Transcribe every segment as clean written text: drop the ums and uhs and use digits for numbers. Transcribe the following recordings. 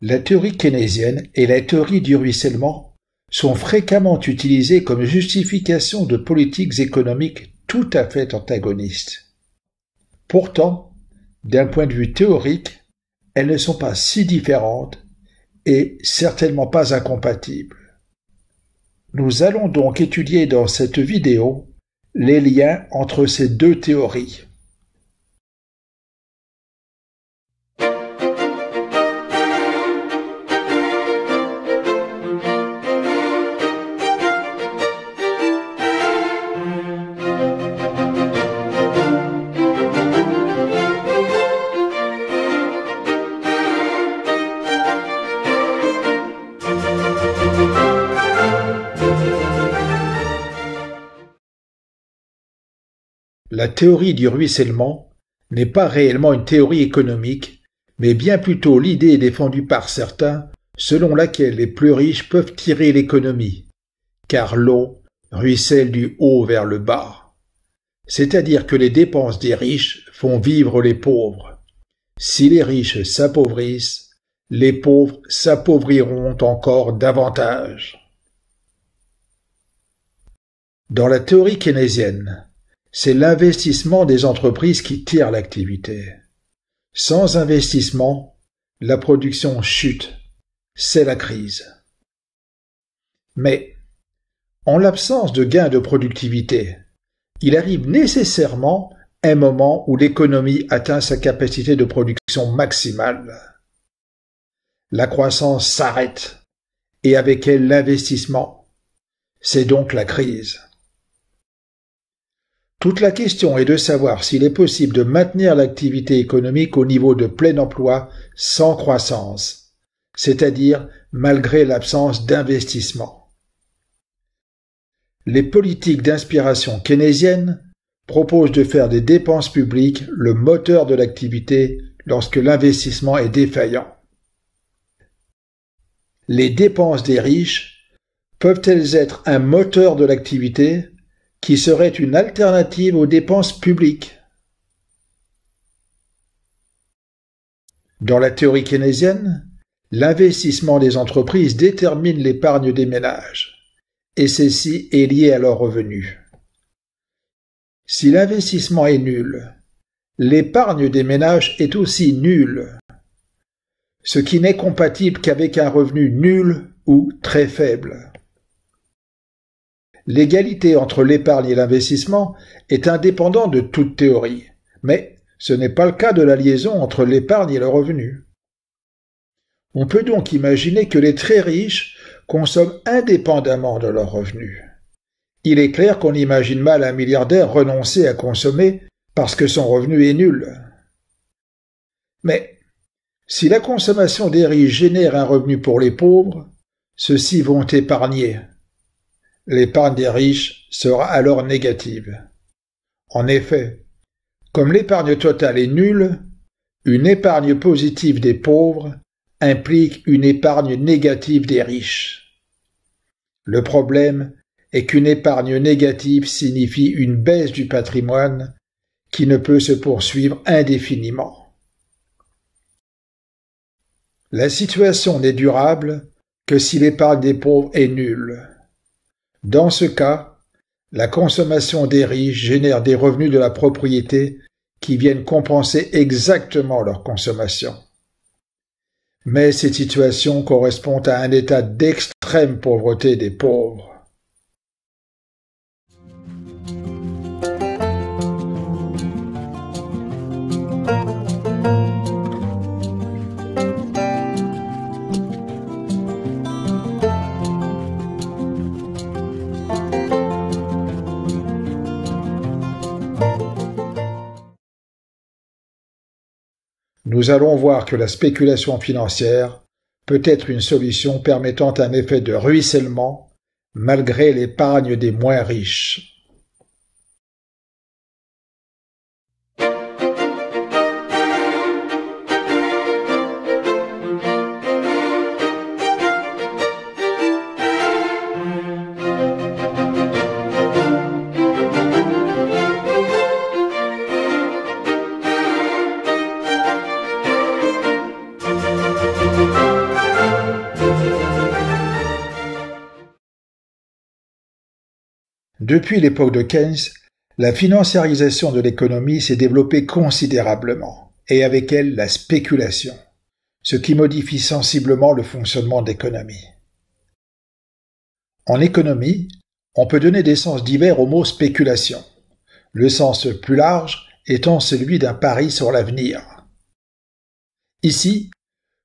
La théorie keynésienne et la théorie du ruissellement sont fréquemment utilisées comme justification de politiques économiques tout à fait antagonistes. Pourtant, d'un point de vue théorique, elles ne sont pas si différentes et certainement pas incompatibles. Nous allons donc étudier dans cette vidéo les liens entre ces deux théories. La théorie du ruissellement n'est pas réellement une théorie économique, mais bien plutôt l'idée défendue par certains selon laquelle les plus riches peuvent tirer l'économie, car l'eau ruisselle du haut vers le bas. C'est-à-dire que les dépenses des riches font vivre les pauvres. Si les riches s'appauvrissent, les pauvres s'appauvriront encore davantage. Dans la théorie keynésienne, c'est l'investissement des entreprises qui tire l'activité. Sans investissement, la production chute. C'est la crise. Mais, en l'absence de gains de productivité, il arrive nécessairement un moment où l'économie atteint sa capacité de production maximale. La croissance s'arrête, et avec elle l'investissement. C'est donc la crise. Toute la question est de savoir s'il est possible de maintenir l'activité économique au niveau de plein emploi sans croissance, c'est-à-dire malgré l'absence d'investissement. Les politiques d'inspiration keynésienne proposent de faire des dépenses publiques le moteur de l'activité lorsque l'investissement est défaillant. Les dépenses des riches peuvent-elles être un moteur de l'activité qui serait une alternative aux dépenses publiques? Dans la théorie keynésienne, l'investissement des entreprises détermine l'épargne des ménages, et celle-ci est liée à leurs revenus. Si l'investissement est nul, l'épargne des ménages est aussi nulle, ce qui n'est compatible qu'avec un revenu nul ou très faible. L'égalité entre l'épargne et l'investissement est indépendante de toute théorie, mais ce n'est pas le cas de la liaison entre l'épargne et le revenu. On peut donc imaginer que les très riches consomment indépendamment de leurs revenus. Il est clair qu'on imagine mal un milliardaire renoncer à consommer parce que son revenu est nul. Mais si la consommation des riches génère un revenu pour les pauvres, ceux-ci vont épargner. L'épargne des riches sera alors négative. En effet, comme l'épargne totale est nulle, une épargne positive des pauvres implique une épargne négative des riches. Le problème est qu'une épargne négative signifie une baisse du patrimoine qui ne peut se poursuivre indéfiniment. La situation n'est durable que si l'épargne des pauvres est nulle. Dans ce cas, la consommation des riches génère des revenus de la propriété qui viennent compenser exactement leur consommation. Mais cette situation correspond à un état d'extrême pauvreté des pauvres. Nous allons voir que la spéculation financière peut être une solution permettant un effet de ruissellement malgré l'épargne des moins riches. Depuis l'époque de Keynes, la financiarisation de l'économie s'est développée considérablement, et avec elle la spéculation, ce qui modifie sensiblement le fonctionnement de l'économie. En économie, on peut donner des sens divers au mot spéculation, le sens plus large étant celui d'un pari sur l'avenir. Ici,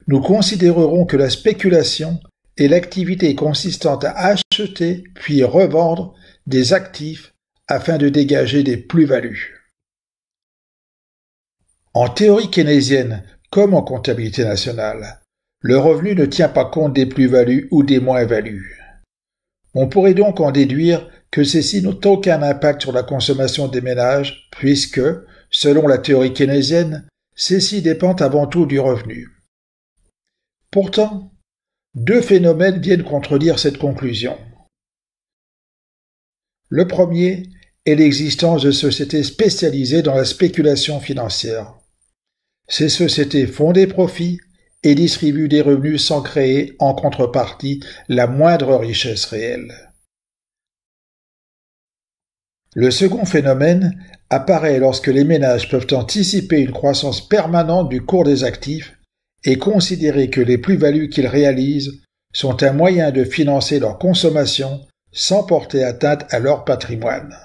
nous considérerons que la spéculation est l'activité consistant à acheter puis revendre des actifs afin de dégager des plus-values. En théorie keynésienne, comme en comptabilité nationale, le revenu ne tient pas compte des plus-values ou des moins-values. On pourrait donc en déduire que ceux-ci n'ont aucun impact sur la consommation des ménages, puisque, selon la théorie keynésienne, ceux-ci dépendent avant tout du revenu. Pourtant, deux phénomènes viennent contredire cette conclusion. Le premier est l'existence de sociétés spécialisées dans la spéculation financière. Ces sociétés font des profits et distribuent des revenus sans créer, en contrepartie, la moindre richesse réelle. Le second phénomène apparaît lorsque les ménages peuvent anticiper une croissance permanente du cours des actifs et considérer que les plus-values qu'ils réalisent sont un moyen de financer leur consommation sans porter atteinte à leur patrimoine.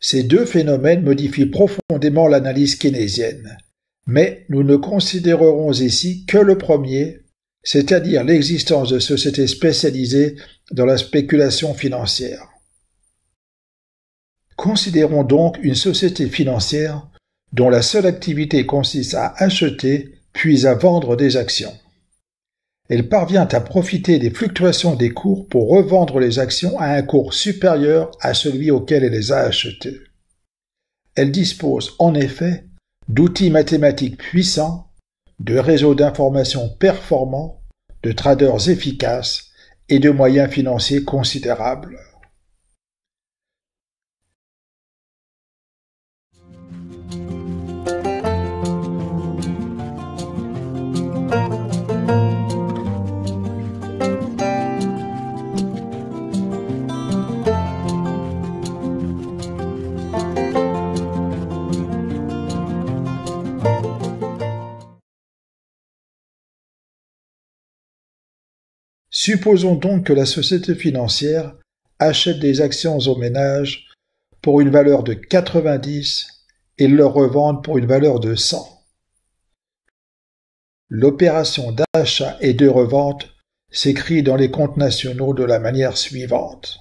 Ces deux phénomènes modifient profondément l'analyse keynésienne, mais nous ne considérerons ici que le premier, c'est-à-dire l'existence de sociétés spécialisées dans la spéculation financière. Considérons donc une société financière dont la seule activité consiste à acheter puis à vendre des actions. Elle parvient à profiter des fluctuations des cours pour revendre les actions à un cours supérieur à celui auquel elle les a achetées. Elle dispose en effet d'outils mathématiques puissants, de réseaux d'information performants, de traders efficaces et de moyens financiers considérables. Supposons donc que la société financière achète des actions aux ménages pour une valeur de 90 et leur revende pour une valeur de 100. L'opération d'achat et de revente s'écrit dans les comptes nationaux de la manière suivante.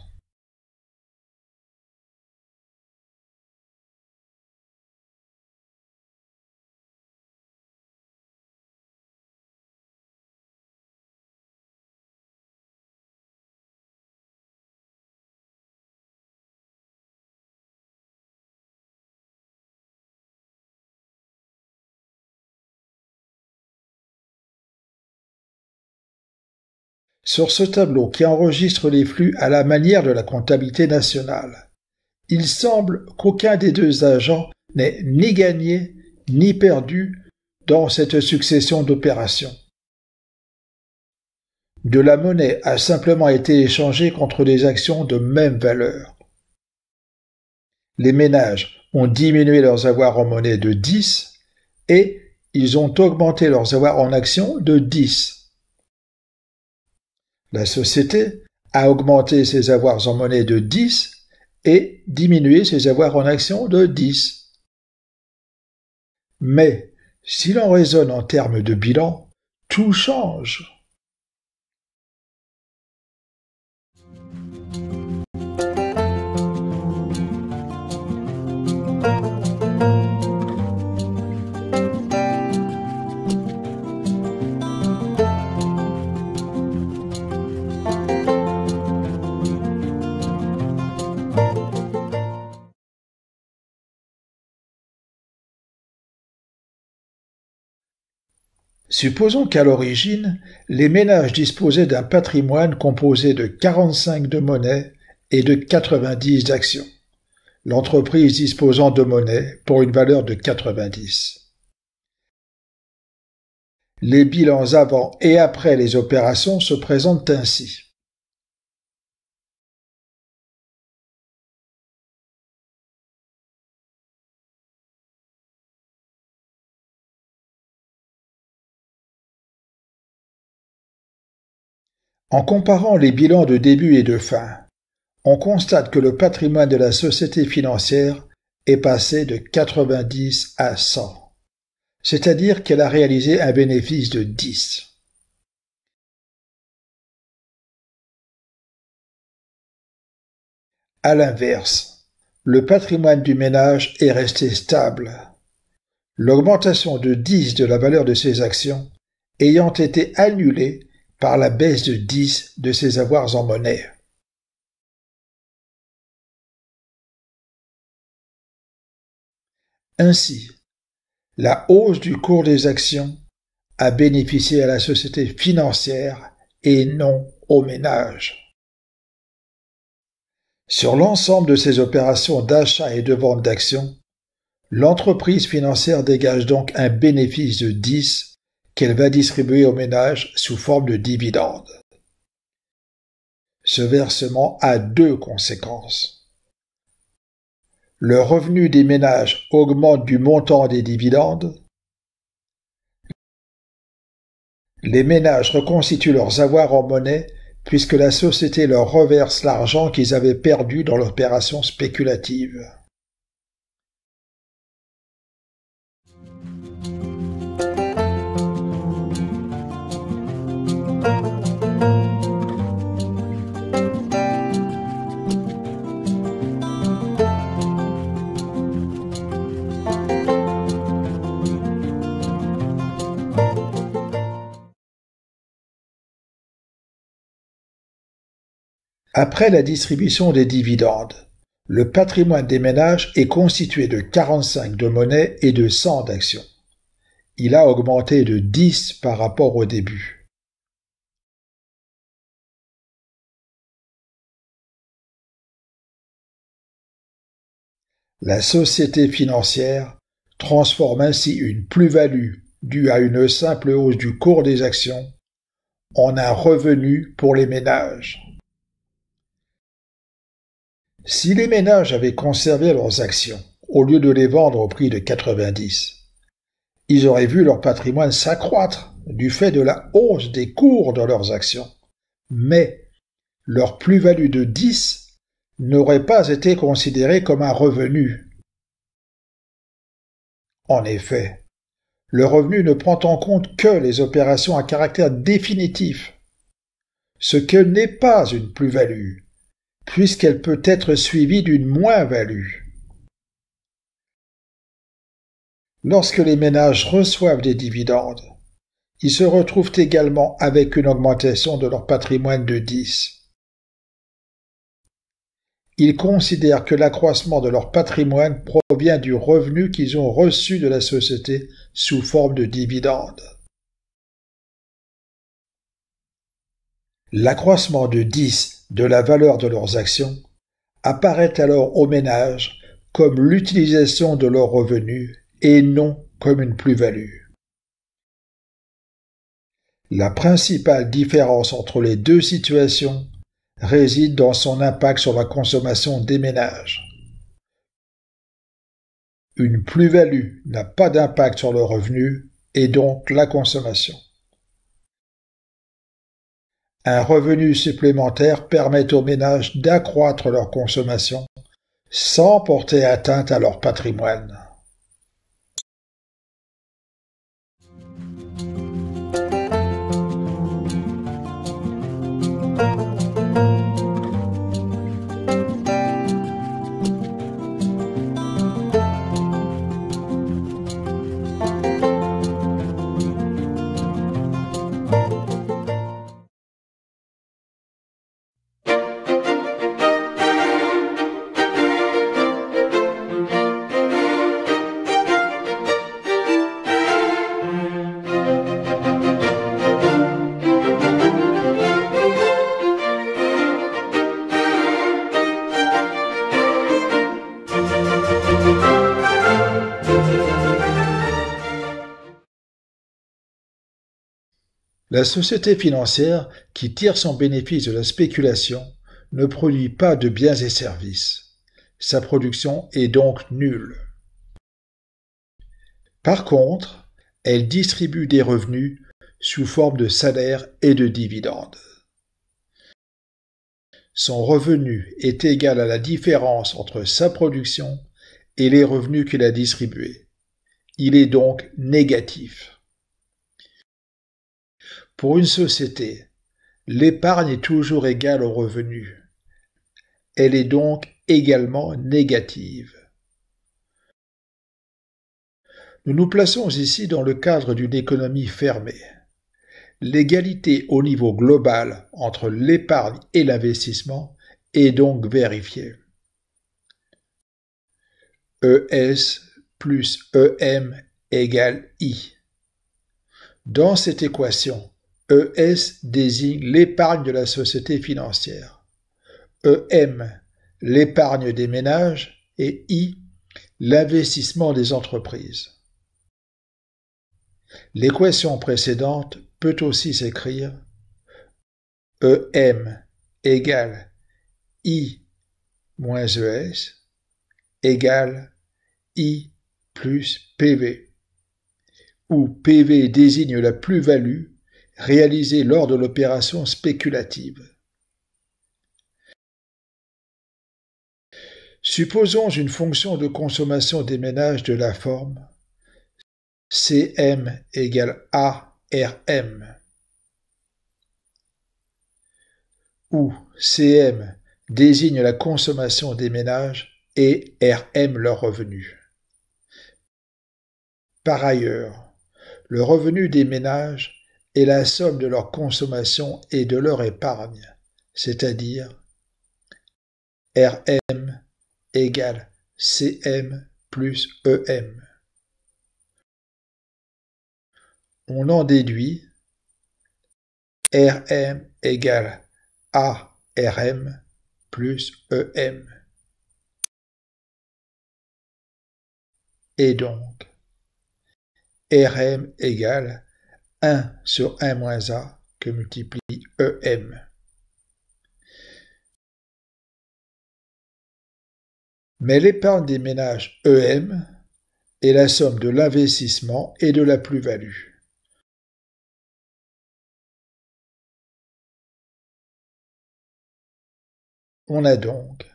Sur ce tableau qui enregistre les flux à la manière de la comptabilité nationale, il semble qu'aucun des deux agents n'ait ni gagné ni perdu dans cette succession d'opérations. De la monnaie a simplement été échangée contre des actions de même valeur. Les ménages ont diminué leurs avoirs en monnaie de 10 et ils ont augmenté leurs avoirs en actions de 10. La société a augmenté ses avoirs en monnaie de 10 et diminué ses avoirs en actions de 10. Mais, si l'on raisonne en termes de bilan, tout change. Supposons qu'à l'origine, les ménages disposaient d'un patrimoine composé de 45 de monnaie et de 90 d'actions, l'entreprise disposant de monnaie pour une valeur de 90. Les bilans avant et après les opérations se présentent ainsi. En comparant les bilans de début et de fin, on constate que le patrimoine de la société financière est passé de 90 à 100, c'est-à-dire qu'elle a réalisé un bénéfice de 10. À l'inverse, le patrimoine du ménage est resté stable, l'augmentation de 10 de la valeur de ses actions ayant été annulée par la baisse de 10 de ses avoirs en monnaie. Ainsi, la hausse du cours des actions a bénéficié à la société financière et non au ménage. Sur l'ensemble de ses opérations d'achat et de vente d'actions, l'entreprise financière dégage donc un bénéfice de 10 qu'elle va distribuer au ménage sous forme de dividendes. Ce versement a deux conséquences. Le revenu des ménages augmente du montant des dividendes. Les ménages reconstituent leurs avoirs en monnaie puisque la société leur reverse l'argent qu'ils avaient perdu dans l'opération spéculative. Après la distribution des dividendes, le patrimoine des ménages est constitué de 45 de monnaie et de 100 d'actions. Il a augmenté de 10 par rapport au début. La société financière transforme ainsi une plus-value due à une simple hausse du cours des actions en un revenu pour les ménages. Si les ménages avaient conservé leurs actions au lieu de les vendre au prix de 90, ils auraient vu leur patrimoine s'accroître du fait de la hausse des cours de leurs actions. Mais leur plus-value de 10 n'aurait pas été considérée comme un revenu. En effet, le revenu ne prend en compte que les opérations à caractère définitif, ce que n'est pas une plus-value, puisqu'elle peut être suivie d'une moins-value. Lorsque les ménages reçoivent des dividendes, ils se retrouvent également avec une augmentation de leur patrimoine de 10. Ils considèrent que l'accroissement de leur patrimoine provient du revenu qu'ils ont reçu de la société sous forme de dividendes. L'accroissement de 10 de la valeur de leurs actions apparaît alors aux ménages comme l'utilisation de leurs revenus et non comme une plus-value. La principale différence entre les deux situations réside dans son impact sur la consommation des ménages. Une plus-value n'a pas d'impact sur le revenu et donc la consommation. Un revenu supplémentaire permet aux ménages d'accroître leur consommation sans porter atteinte à leur patrimoine. La société financière qui tire son bénéfice de la spéculation ne produit pas de biens et services. Sa production est donc nulle. Par contre, elle distribue des revenus sous forme de salaires et de dividendes. son revenu est égal à la différence entre sa production et les revenus qu'il a distribués. Il est donc négatif. Pour une société, l'épargne est toujours égale au revenu. Elle est donc également négative. Nous nous plaçons ici dans le cadre d'une économie fermée. L'égalité au niveau global entre l'épargne et l'investissement est donc vérifiée. ES plus EM égale I. Dans cette équation, ES désigne l'épargne de la société financière, EM l'épargne des ménages et I l'investissement des entreprises. L'équation précédente peut aussi s'écrire EM égale I moins ES égale I plus PV, où PV désigne la plus-value réalisée lors de l'opération spéculative. Supposons une fonction de consommation des ménages de la forme CM égale ARM, où CM désigne la consommation des ménages et RM leur revenu. Par ailleurs, le revenu des ménages est la somme de leur consommation et de leur épargne, c'est-à-dire RM égale CM plus EM. On en déduit RM égale ARM plus EM. Et donc, RM égale 1 sur 1 moins A que multiplie EM. Mais l'épargne des ménages EM est la somme de l'investissement et de la plus-value. On a donc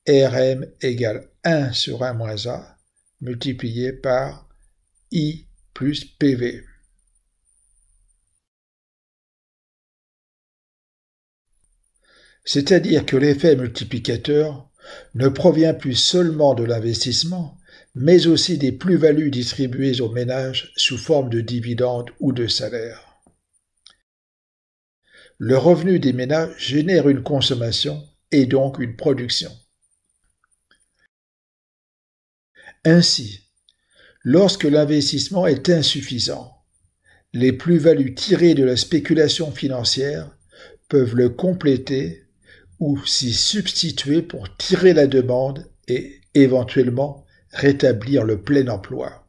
RM égale 1 sur 1 moins A multiplié par I plus PV. C'est-à-dire que l'effet multiplicateur ne provient plus seulement de l'investissement, mais aussi des plus-values distribuées aux ménages sous forme de dividendes ou de salaires. Le revenu des ménages génère une consommation et donc une production. Ainsi, lorsque l'investissement est insuffisant, les plus-values tirées de la spéculation financière peuvent le compléter ou s'y substituer pour tirer la demande et éventuellement rétablir le plein emploi.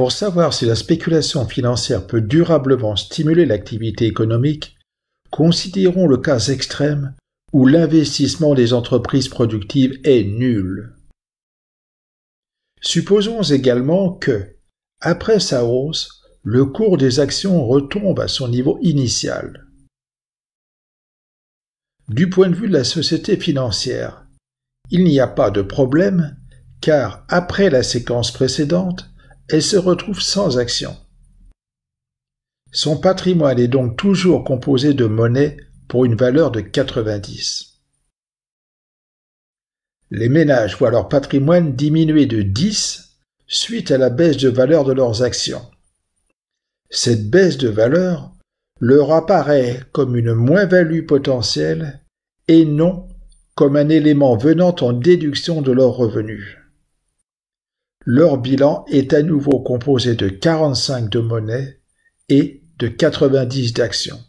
Pour savoir si la spéculation financière peut durablement stimuler l'activité économique, considérons le cas extrême où l'investissement des entreprises productives est nul. Supposons également que, après sa hausse, le cours des actions retombe à son niveau initial. Du point de vue de la société financière, il n'y a pas de problème, car après la séquence précédente, elle se retrouve sans action. Son patrimoine est donc toujours composé de monnaie pour une valeur de 90. Les ménages voient leur patrimoine diminuer de 10 suite à la baisse de valeur de leurs actions. Cette baisse de valeur leur apparaît comme une moins-value potentielle et non comme un élément venant en déduction de leurs revenus. Leur bilan est à nouveau composé de 45 de monnaie et de 90 d'actions.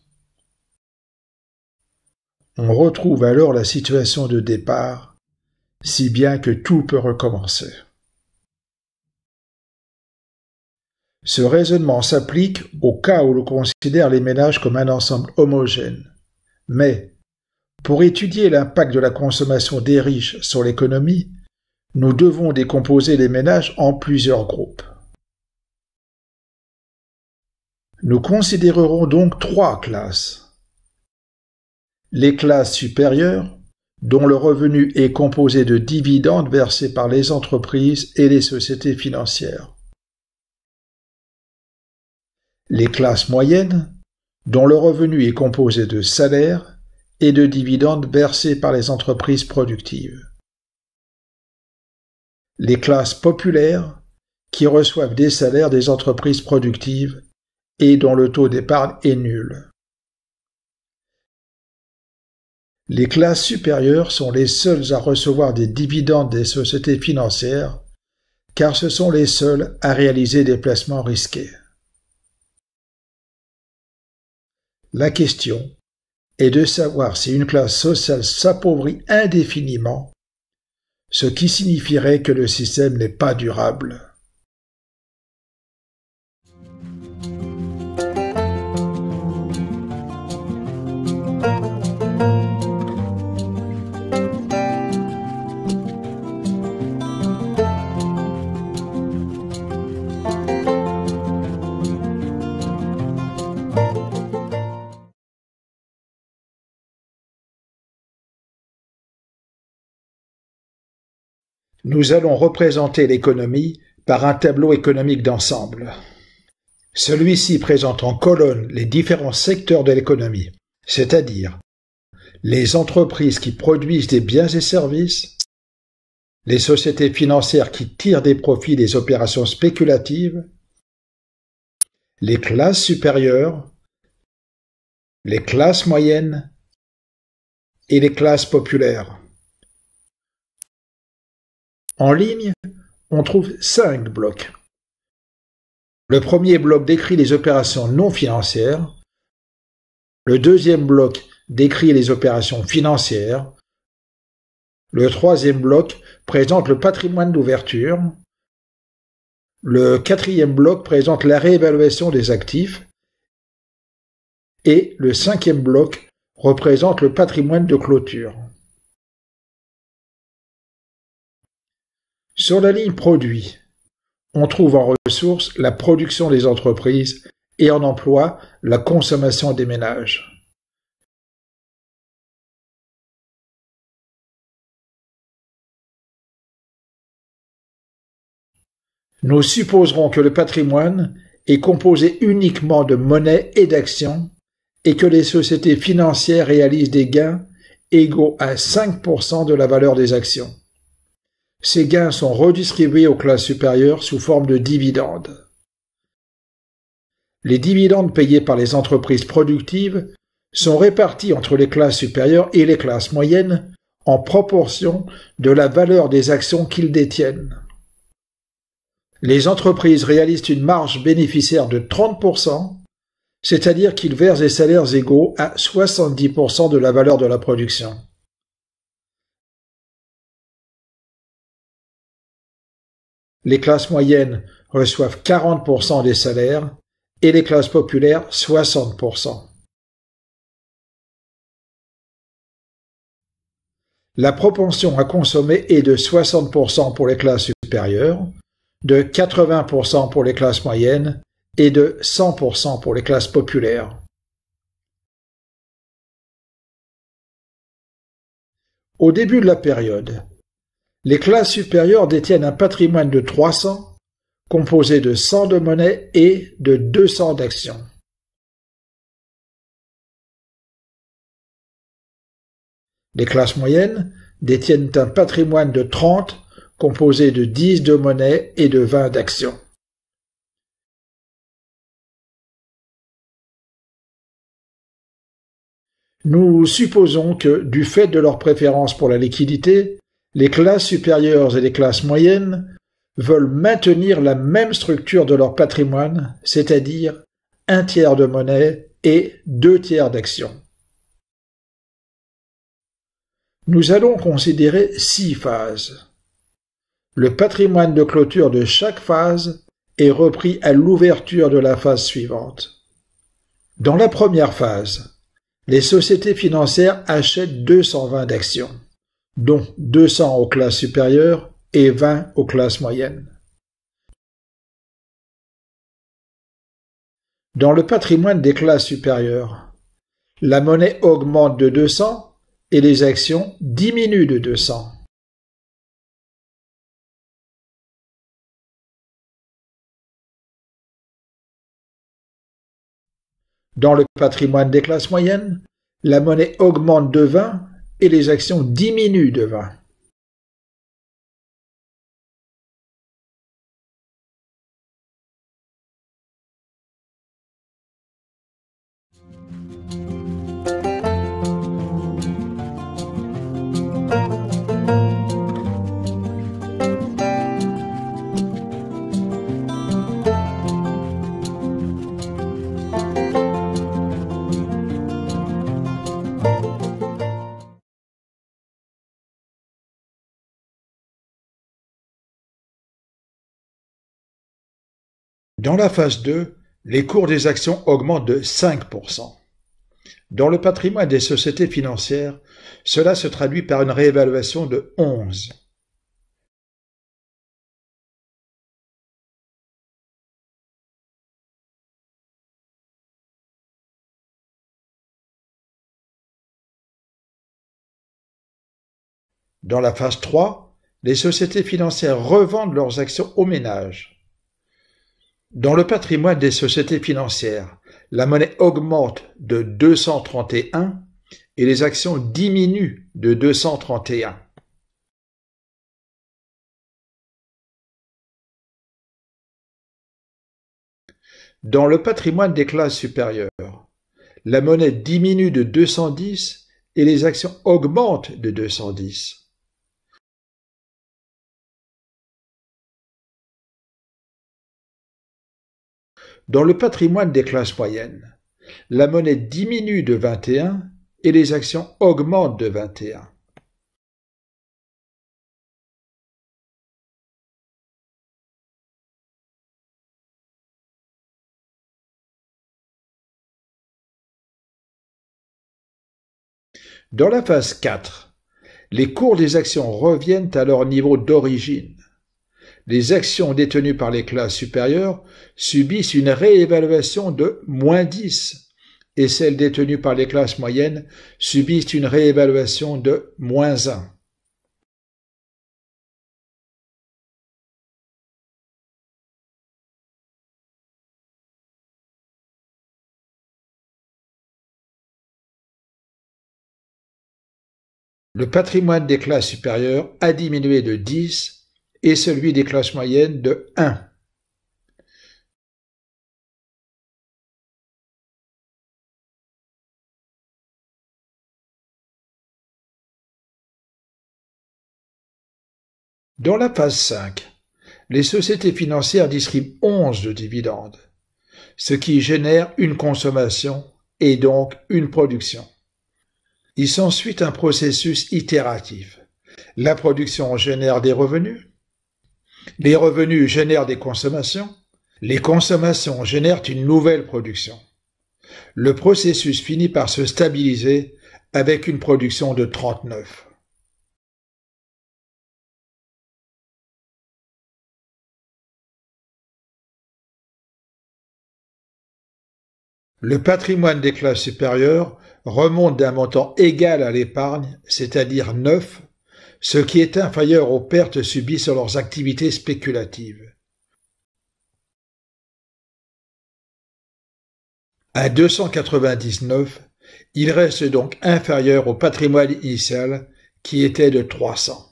On retrouve alors la situation de départ, si bien que tout peut recommencer. Ce raisonnement s'applique au cas où l'on considère les ménages comme un ensemble homogène. Mais, pour étudier l'impact de la consommation des riches sur l'économie, nous devons décomposer les ménages en plusieurs groupes. Nous considérerons donc 3 classes. Les classes supérieures, dont le revenu est composé de dividendes versés par les entreprises et les sociétés financières. Les classes moyennes, dont le revenu est composé de salaires et de dividendes versés par les entreprises productives. Les classes populaires, qui reçoivent des salaires des entreprises productives et dont le taux d'épargne est nul. Les classes supérieures sont les seules à recevoir des dividendes des sociétés financières, car ce sont les seules à réaliser des placements risqués. La question est de savoir si une classe sociale s'appauvrit indéfiniment, ce qui signifierait que le système n'est pas durable. Nous allons représenter l'économie par un tableau économique d'ensemble. Celui-ci présente en colonne les différents secteurs de l'économie, c'est-à-dire les entreprises qui produisent des biens et services, les sociétés financières qui tirent des profits des opérations spéculatives, les classes supérieures, les classes moyennes et les classes populaires. En ligne, on trouve 5 blocs. Le premier bloc décrit les opérations non financières. Le deuxième bloc décrit les opérations financières. Le troisième bloc présente le patrimoine d'ouverture. Le quatrième bloc présente la réévaluation des actifs. Et le cinquième bloc représente le patrimoine de clôture. Sur la ligne produit, on trouve en ressources la production des entreprises et en emploi la consommation des ménages. Nous supposerons que le patrimoine est composé uniquement de monnaie et d'actions et que les sociétés financières réalisent des gains égaux à 5% de la valeur des actions. Ces gains sont redistribués aux classes supérieures sous forme de dividendes. Les dividendes payés par les entreprises productives sont répartis entre les classes supérieures et les classes moyennes en proportion de la valeur des actions qu'ils détiennent. Les entreprises réalisent une marge bénéficiaire de 30%, c'est-à-dire qu'ils versent des salaires égaux à 70% de la valeur de la production. Les classes moyennes reçoivent 40% des salaires et les classes populaires 60%. La propension à consommer est de 60% pour les classes supérieures, de 80% pour les classes moyennes et de 100% pour les classes populaires. Au début de la période, les classes supérieures détiennent un patrimoine de 300, composé de 100 de monnaie et de 200 d'actions. Les classes moyennes détiennent un patrimoine de 30, composé de 10 de monnaie et de 20 d'actions. Nous supposons que, du fait de leur préférence pour la liquidité, les classes supérieures et les classes moyennes veulent maintenir la même structure de leur patrimoine, c'est-à-dire 1/3 de monnaie et 2/3 d'actions. Nous allons considérer 6 phases. Le patrimoine de clôture de chaque phase est repris à l'ouverture de la phase suivante. Dans la première phase, les sociétés financières achètent 220 d'actions, dont 200 aux classes supérieures et 20 aux classes moyennes. Dans le patrimoine des classes supérieures, la monnaie augmente de 200 et les actions diminuent de 200. Dans le patrimoine des classes moyennes, la monnaie augmente de 20 et les actions diminuent de 20. Dans la phase 2, les cours des actions augmentent de 5%. Dans le patrimoine des sociétés financières, cela se traduit par une réévaluation de 11. Dans la phase 3, les sociétés financières revendent leurs actions aux ménages. Dans le patrimoine des sociétés financières, la monnaie augmente de 231 et les actions diminuent de 231. Dans le patrimoine des classes supérieures, la monnaie diminue de 210 et les actions augmentent de 210. Dans le patrimoine des classes moyennes, la monnaie diminue de 21 et les actions augmentent de 21. Dans la phase 4, les cours des actions reviennent à leur niveau d'origine. Les actions détenues par les classes supérieures subissent une réévaluation de -10 et celles détenues par les classes moyennes subissent une réévaluation de -1. Le patrimoine des classes supérieures a diminué de 10 et celui des classes moyennes de 1. Dans la phase 5, les sociétés financières distribuent 11 de dividendes, ce qui génère une consommation et donc une production. Il s'ensuit un processus itératif. La production génère des revenus, les revenus génèrent des consommations, les consommations génèrent une nouvelle production. Le processus finit par se stabiliser avec une production de 39. Le patrimoine des classes supérieures remonte d'un montant égal à l'épargne, c'est-à-dire 9, ce qui est inférieur aux pertes subies sur leurs activités spéculatives. À 299, il reste donc inférieur au patrimoine initial qui était de 300.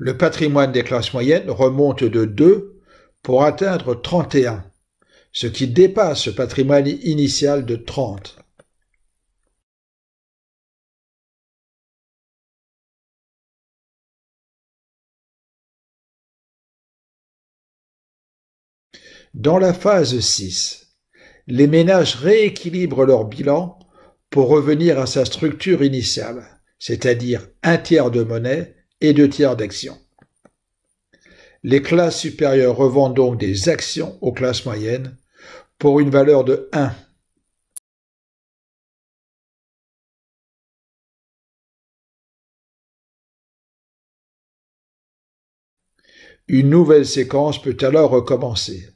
Le patrimoine des classes moyennes remonte de 2 pour atteindre 31, ce qui dépasse ce patrimoine initial de 30. Dans la phase 6, les ménages rééquilibrent leur bilan pour revenir à sa structure initiale, c'est-à-dire 1/3 de monnaie et 2/3 d'actions. Les classes supérieures revendent donc des actions aux classes moyennes pour une valeur de 1. Une nouvelle séquence peut alors recommencer.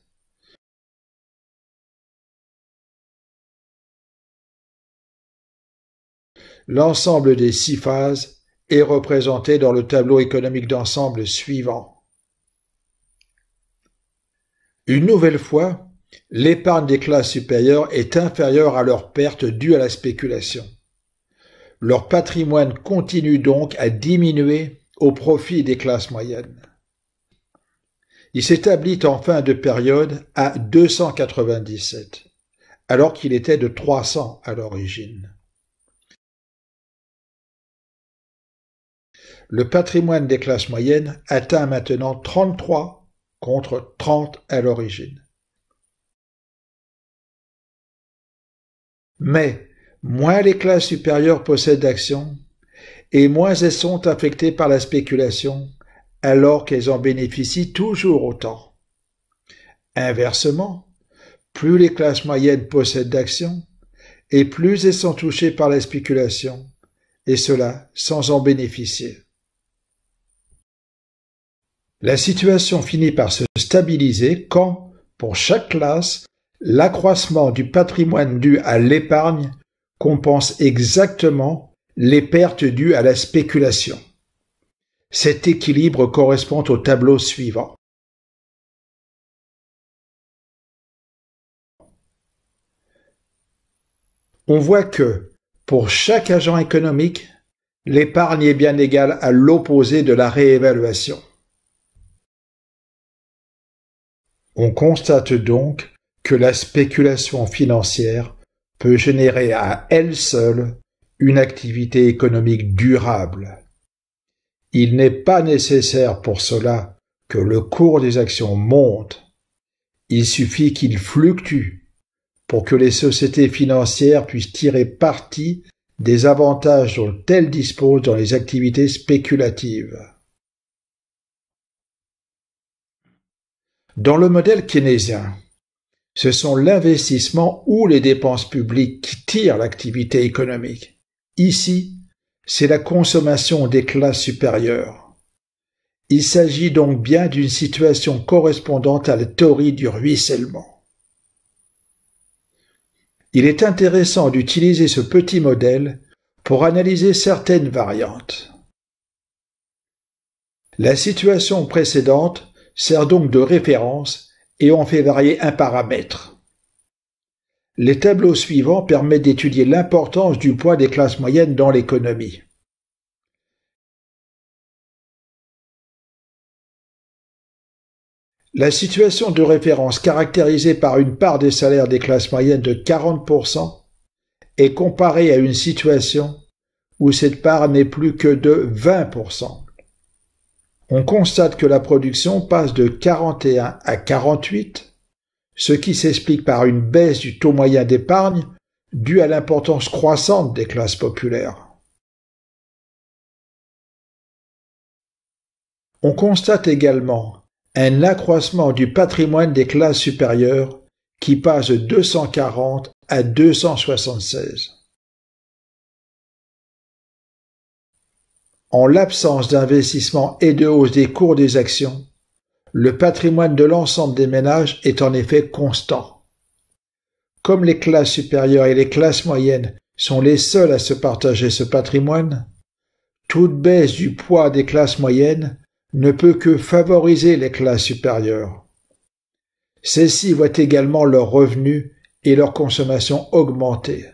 L'ensemble des 6 phases est représenté dans le tableau économique d'ensemble suivant. Une nouvelle fois, l'épargne des classes supérieures est inférieure à leurs pertes dues à la spéculation. Leur patrimoine continue donc à diminuer au profit des classes moyennes. Il s'établit en fin de période à 297, alors qu'il était de 300 à l'origine. Le patrimoine des classes moyennes atteint maintenant 33 contre 30 à l'origine. Mais moins les classes supérieures possèdent d'actions, et moins elles sont affectées par la spéculation, alors qu'elles en bénéficient toujours autant. Inversement, plus les classes moyennes possèdent d'actions, et plus elles sont touchées par la spéculation, et cela sans en bénéficier. La situation finit par se stabiliser quand, pour chaque classe, l'accroissement du patrimoine dû à l'épargne compense exactement les pertes dues à la spéculation. Cet équilibre correspond au tableau suivant. On voit que, pour chaque agent économique, l'épargne est bien égale à l'opposé de la réévaluation. On constate donc que la spéculation financière peut générer à elle seule une activité économique durable. Il n'est pas nécessaire pour cela que le cours des actions monte. Il suffit qu'il fluctue pour que les sociétés financières puissent tirer parti des avantages dont elles disposent dans les activités spéculatives. Dans le modèle keynésien, ce sont l'investissement ou les dépenses publiques qui tirent l'activité économique. Ici, c'est la consommation des classes supérieures. Il s'agit donc bien d'une situation correspondante à la théorie du ruissellement. Il est intéressant d'utiliser ce petit modèle pour analyser certaines variantes. La situation précédente sert donc de référence et on fait varier un paramètre. Les tableaux suivants permettent d'étudier l'importance du poids des classes moyennes dans l'économie. La situation de référence caractérisée par une part des salaires des classes moyennes de 40% est comparée à une situation où cette part n'est plus que de 20%. On constate que la production passe de 41 à 48, ce qui s'explique par une baisse du taux moyen d'épargne due à l'importance croissante des classes populaires. On constate également un accroissement du patrimoine des classes supérieures qui passe de 240 à 276. En l'absence d'investissement et de hausse des cours des actions, le patrimoine de l'ensemble des ménages est en effet constant. Comme les classes supérieures et les classes moyennes sont les seules à se partager ce patrimoine, toute baisse du poids des classes moyennes ne peut que favoriser les classes supérieures. Celles-ci voient également leurs revenus et leur consommation augmenter.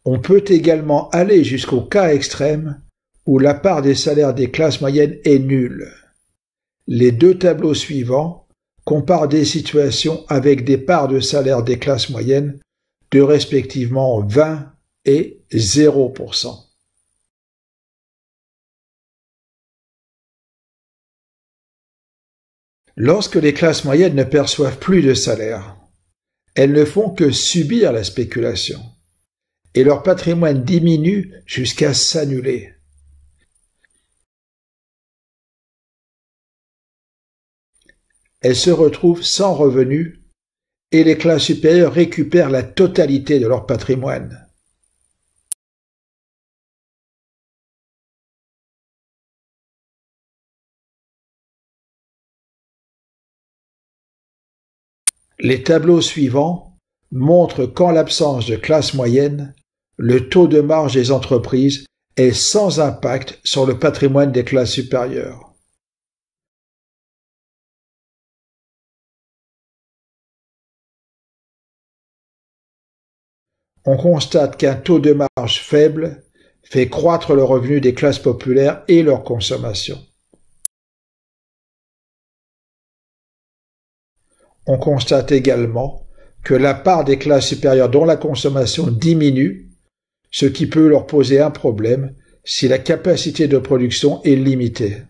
On peut également aller jusqu'au cas extrême où la part des salaires des classes moyennes est nulle. Les deux tableaux suivants comparent des situations avec des parts de salaire des classes moyennes de respectivement 20 et 0%. Lorsque les classes moyennes ne perçoivent plus de salaire, elles ne font que subir la spéculation, et leur patrimoine diminue jusqu'à s'annuler. Elles se retrouvent sans revenus et les classes supérieures récupèrent la totalité de leur patrimoine. Les tableaux suivants montrent qu'en l'absence de classe moyenne, le taux de marge des entreprises est sans impact sur le patrimoine des classes supérieures. On constate qu'un taux de marge faible fait croître le revenu des classes populaires et leur consommation. On constate également que la part des classes supérieures dont la consommation diminue, ce qui peut leur poser un problème si la capacité de production est limitée.